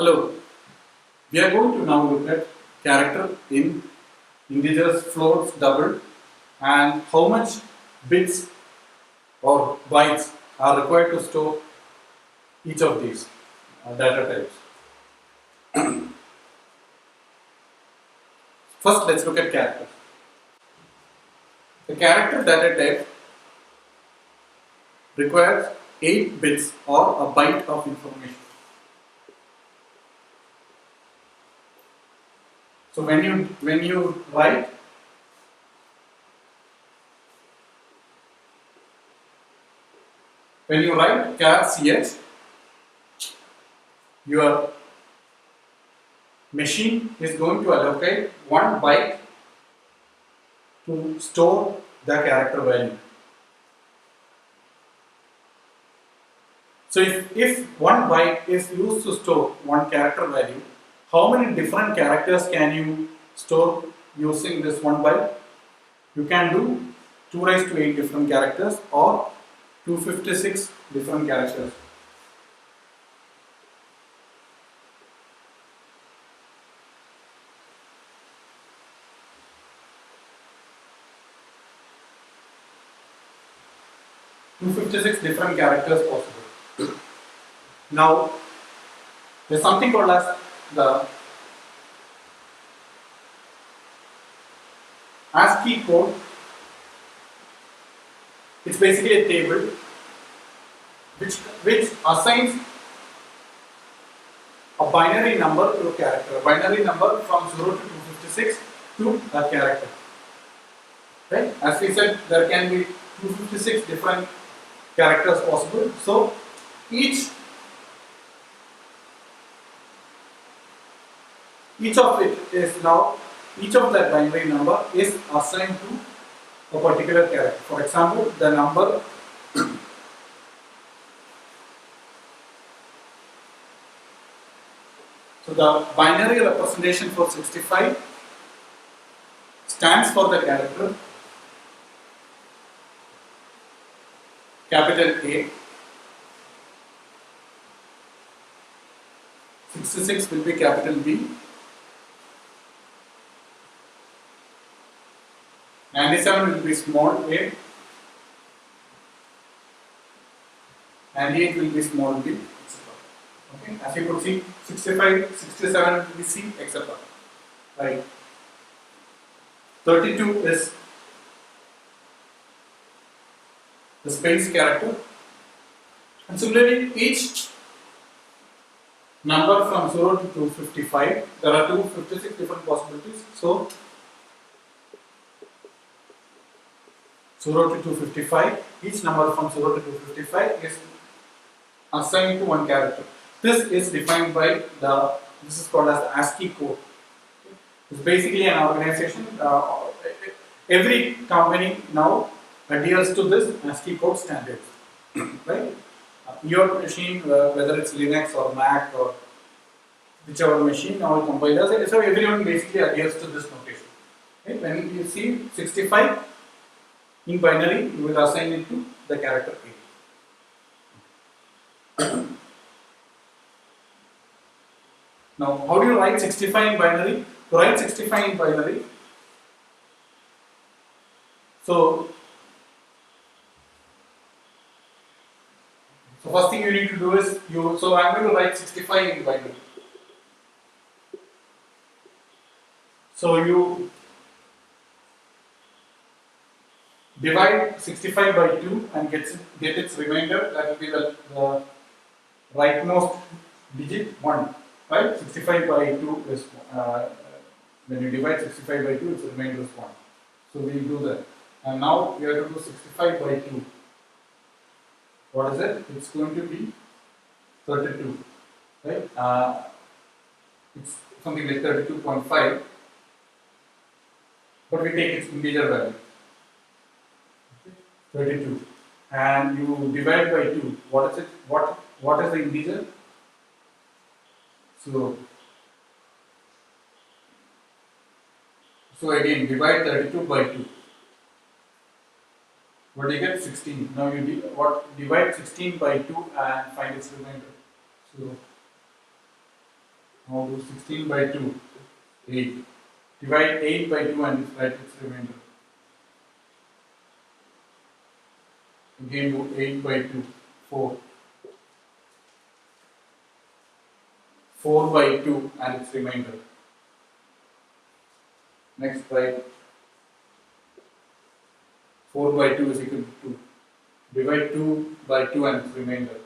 Hello, we are going to now look at character in integers, floats, double, and how much bits or bytes are required to store each of these data types. First, let's look at character. The character data type requires 8 bits or a byte of information. So when you write char ch, your machine is going to allocate 1 byte to store the character value. So if 1 byte is used to store 1 character value, how many different characters can you store using this 1 byte? You can do 2 raised to 8 different characters or 256 different characters. Different characters possible. Now, there's something called as the ASCII code. It's basically a table which assigns a binary number to a character, a binary number from 0 to 256 to a character. Right? As we said, there can be 256 different characters possible. So each of that binary number is assigned to a particular character. For example, the number so the binary representation for 65 stands for the character capital A. 66 will be capital B. 97 will be small a. 98 will be small b, etc. Okay, as you could see, 65, 67 will be C, etc. Right. 32 is the space character, and similarly each number from 0 to 255, there are 256 different possibilities. So 0 to 255, each number from 0 to 255 is assigned to one character. This is defined by this is called as the ASCII code. It's basically an organization. Every company now adheres to this ASCII code standards. Right? Your machine, whether it's Linux or Mac or whichever machine, all compilers, so everyone basically adheres to this notation. Okay? When you see 65 in binary, you will assign it to the character A. Now, how do you write 65 in binary? To write 65 in binary, so first thing you need to do is so I'm going to write 65 in binary. So you divide 65 by 2 and get its remainder. That will be the rightmost digit 1. Right? 65 by 2 is when you divide 65 by 2, its remainder is 1. So we will do that. And now we are going to do 65 by 2. What is it? It's going to be 32. Right? It's something like 32.5. But we take its integer value. 32. And you divide by 2. What is it? What is the integer? So again, divide 32 by 2. What do you get? 16. Now you divide 16 by 2 and find its remainder. So Now do 16 by 2, 8. Divide 8 by 2 and write its remainder. Again do 8 by 2, 4. 4 by 2 and its remainder. Next write 4 by 2 is equal to 2. Divide 2 by 2 and its remainder.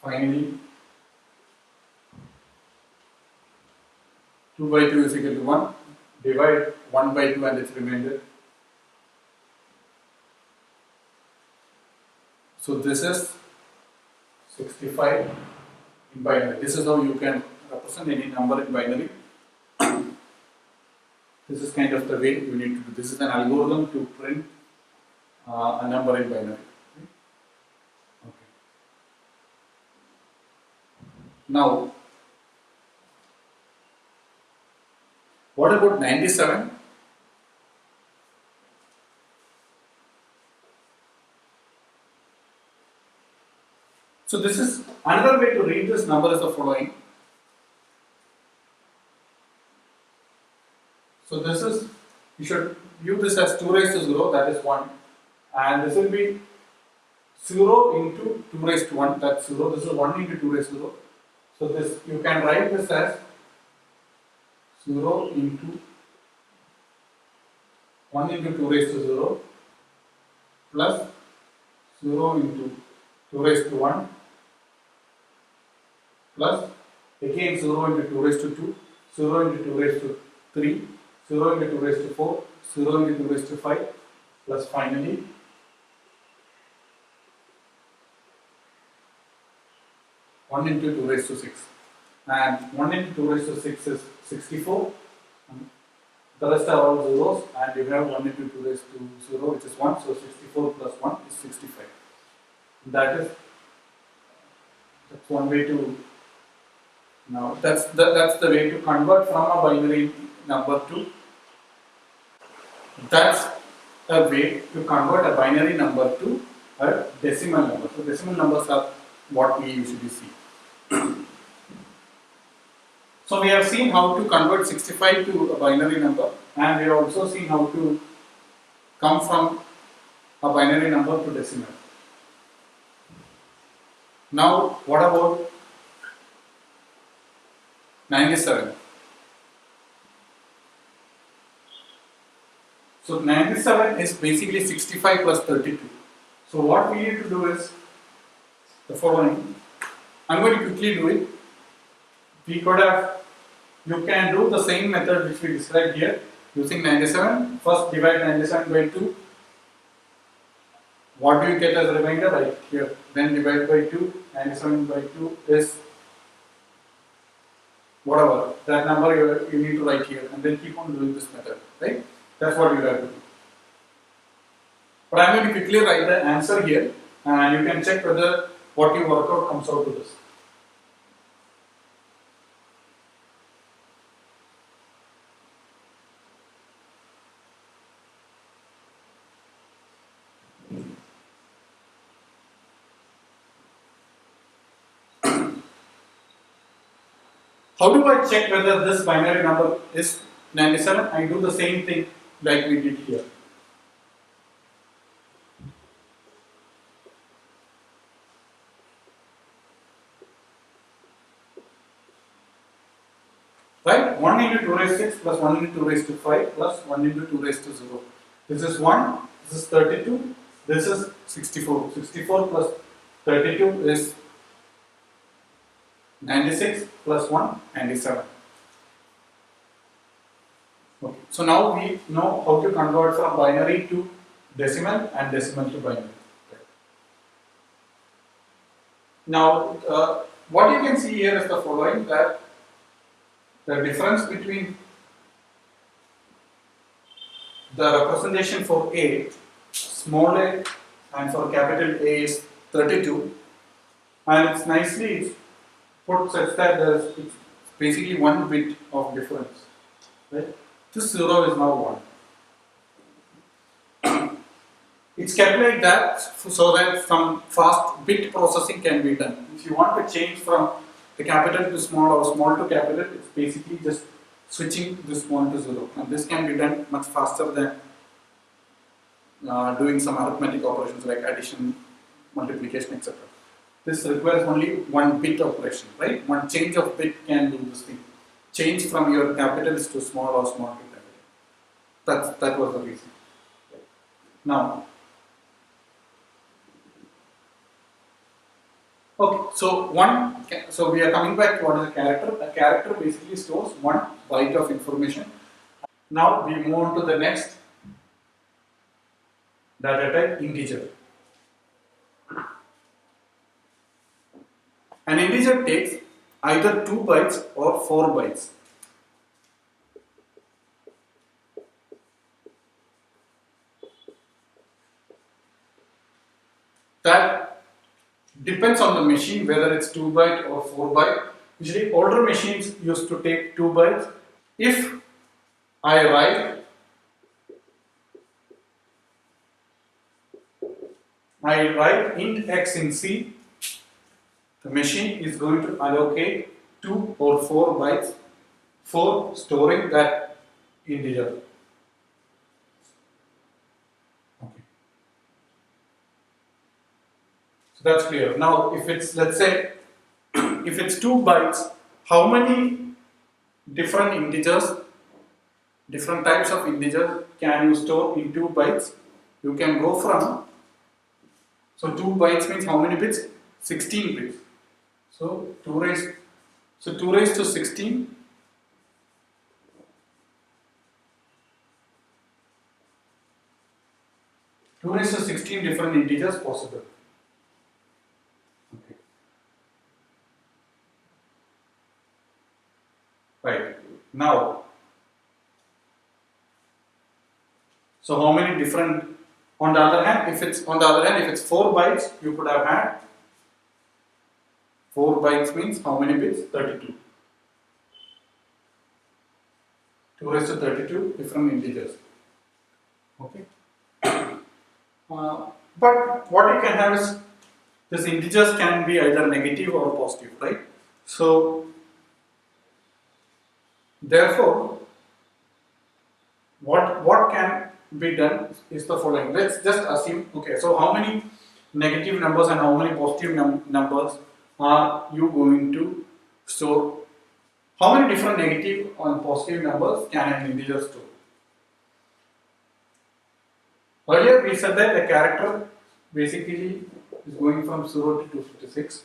Finally, 2 by 2 is equal to 1. Divide 1 by 2 and its remainder. So this is 65 in binary. This is how you can represent any number in binary. This is kind of the way you need to do. This is an algorithm to print a number in binary. Okay. Now, what about 97? So this is another way to read this number is the following. So this is, you should view this as 2 raised to 0, that is 1. And this will be 0 into 2 raised to 1, that's 0. This is 1 into 2 raised to 0. So this, you can write this as 0 into 1 into 2 raised to 0 plus 0 into 2 raised to 1 plus again 0 into 2 raised to 2, 0 into 2 raised to 3, 0 into 2 raised to 4, 0 into 2 raised to 5 plus finally 1 into 2 raised to 6. And 1 into 2 raised to 6 is 64. The rest are all zeros, and you have 1 into 2 raised to 0, which is 1. So 64 plus 1 is 65. That's one way to. Now that's the way to convert from a binary number to. That's a way to convert a binary number to a decimal number. So decimal numbers are what we usually see. So we have seen how to convert 65 to a binary number, and we have also seen how to come from a binary number to decimal. Now what about 97? So 97 is basically 65 plus 32. So what we need to do is the following. I'm going to quickly do it. We could have, you can do the same method which we described here using 97. First divide 97 by 2. What do you get as remainder? Right here. Then divide by 2. 97 by 2 is whatever. That number you need to write here and then keep on doing this method. Right? That's what you have to do. But I'm going to quickly write the answer here and you can check whether what you work out comes out to this. How do I check whether this binary number is 97? I do the same thing like we did here. Right? 1 into 2 raised to 6 plus 1 into 2 raised to 5 plus 1 into 2 raised to 0. This is 1, this is 32, this is 64. 64 plus 32 is 96 plus 1, 97. Okay. So now we know how to convert from binary to decimal and decimal to binary. Okay. Now, what you can see here is the following, that the difference between the representation for A, small a, and for capital A is 32, and it's nicely put such that it's basically 1 bit of difference. Right? This 0 is now 1. It's kept like that so that some fast bit processing can be done. If you want to change from the capital to small or small to capital, it's basically just switching this 1 to 0. And this can be done much faster than doing some arithmetic operations like addition, multiplication, etc. This requires only one bit operation, right? One change of bit can do this thing. Change from your capitals to small or small to capital. That was the reason. Now, okay, so we are coming back to what is a character. A character basically stores 1 byte of information. Now we move on to the next data type, integer. An integer takes either 2 bytes or 4 bytes. That depends on the machine whether it's 2 byte or 4 byte. Usually older machines used to take 2 bytes. If I write int x in C, the machine is going to allocate 2 or 4 bytes for storing that integer. Okay. So that's clear. Now, if it's, let's say, if it's 2 bytes, how many different integers, different types of integers can you store in 2 bytes? You can go from, so 2 bytes means how many bits? 16 bits. So 2 raised to 16. Two raised to 16 different integers possible. Okay. Right. Now, so how many different, on the other hand, if it's 4 bytes, you could have had 4 bytes means how many bits? 32. 2 raised to 32 different integers. Okay. But what you can have is these integers can be either negative or positive, right? So therefore, what can be done is the following. Let's just assume, okay, so how many negative numbers and how many positive numbers are you going to store? How many different negative and positive numbers can an integer store? Earlier we said that a character basically is going from 0 to 256.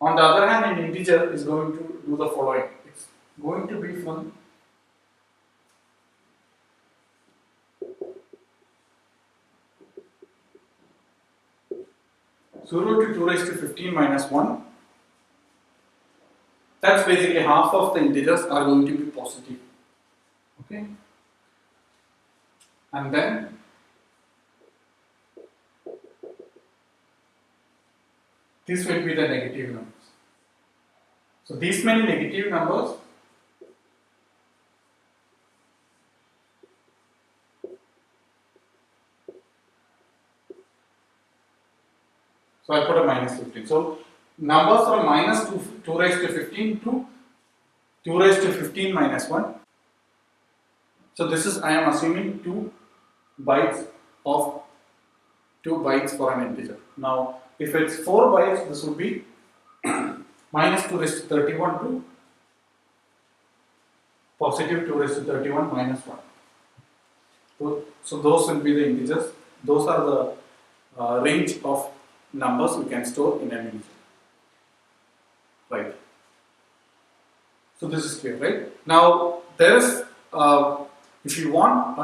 On the other hand, an integer is going to do the following. It's going to be from 0 to 2 raised to 15 minus 1. That's basically half of the integers are going to be positive. Okay? And then this will be the negative numbers. So these many negative numbers so I put a minus 15. So numbers from minus 2 raised to 15 to 2 raised to 15 minus 1. So this is, I am assuming 2 bytes for an integer. Now if it's 4 bytes, this would be minus 2 raised to 31 to positive 2 raised to 31 minus 1. So those will be the integers. Those are the range of numbers you can store in an integer. Right. So this is clear, right? Now there is, if you want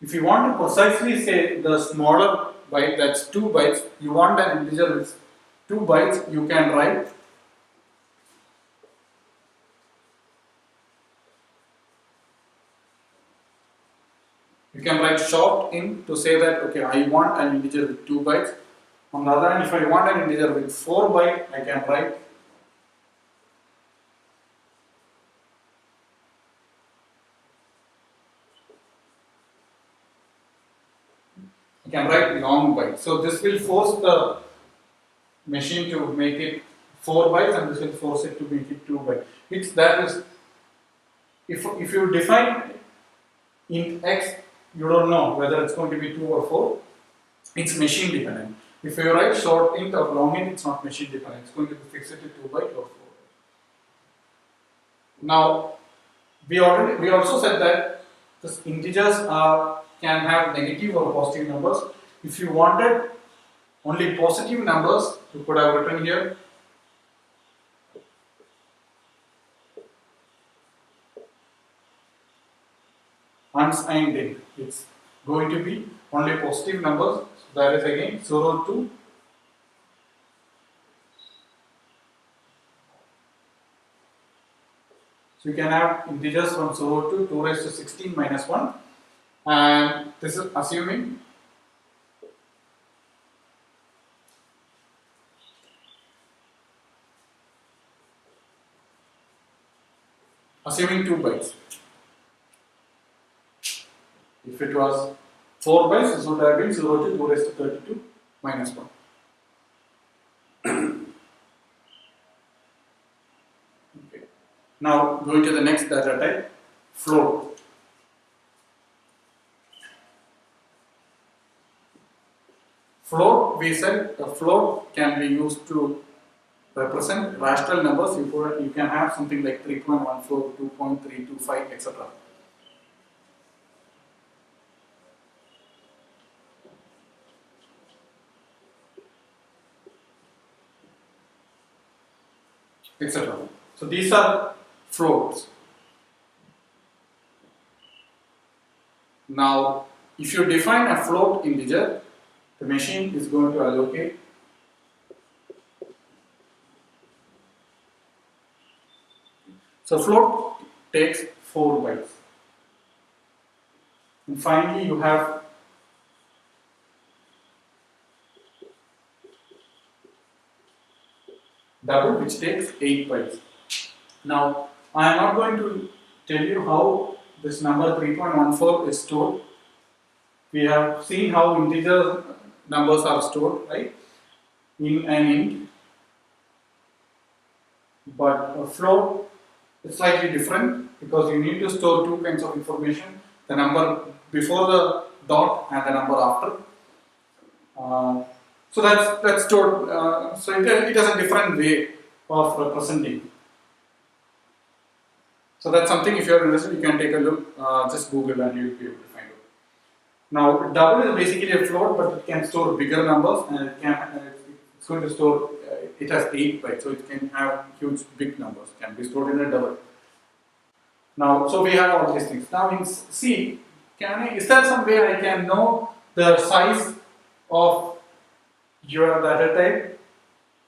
to precisely say the smaller byte, that's 2 bytes, you want an integer with 2 bytes, you can write short in to say that, okay, I want an integer with 2 bytes. On the other hand, if I want an integer with 4 bytes, I can write long byte. So this will force the machine to make it 4 bytes and this will force it to make it 2 bytes. It's that is, if you define int x, you don't know whether it's going to be 2 or 4. It's machine dependent. If you write short int or long int, it's not machine dependent. It's going to be fixed to 2 byte or 4. Now, we also said that this integers can have negative or positive numbers. If you wanted only positive numbers, you could have written here unsigned int. It's going to be only positive numbers. So that is again 0 to so you can have integers from 0 to 2 raised to 16 minus 1, and this is assuming assuming 2 bytes. If it was 4 bytes, this would have been 0 to 2 raised to 32 minus 1. Okay. Now going to the next data type, float. Float, we said a float can be used to represent rational numbers. You can have something like 3.14, 2.325, etc. etc. So these are floats. Now, if you define a float integer, the machine is going to allocate so float takes 4 bytes. And finally, you have double, which takes 8 bytes. Now, I am not going to tell you how this number 3.14 is stored. We have seen how integer numbers are stored, right, in an int. But a float is slightly different because you need to store two kinds of information: the number before the dot and the number after. So that's stored. So it has a different way of representing. So that's something, if you are interested, you can take a look. Just Google and you'll be able to find out. Now, double is basically a float, but it can store bigger numbers, and it's going to store. It has 8 bytes, so it can have huge, big numbers. It can be stored in a double. Now, so we have all these things. Now in C, is there some way I can know the size of your data type?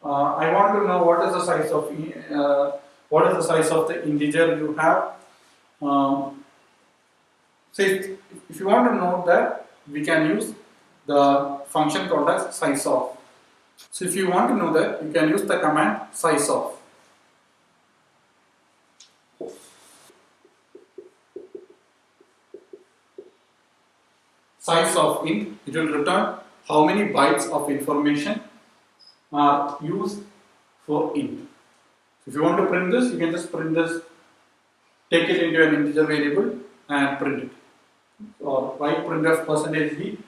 I want to know what is the size of the integer you have. So if you want to know that, we can use the function called as sizeof. So if you want to know that, you can use the command sizeof. Size of int, it will return how many bytes of information are used for int. So if you want to print this, you can just print this, take it into an integer variable and print it. Or write printf %d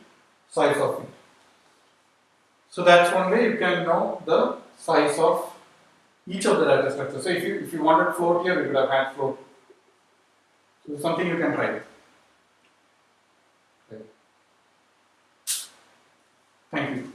size of int. So that's one way you can know the size of each of the data structures. So if you wanted float here, we would have had float. So something you can try with. Thank you.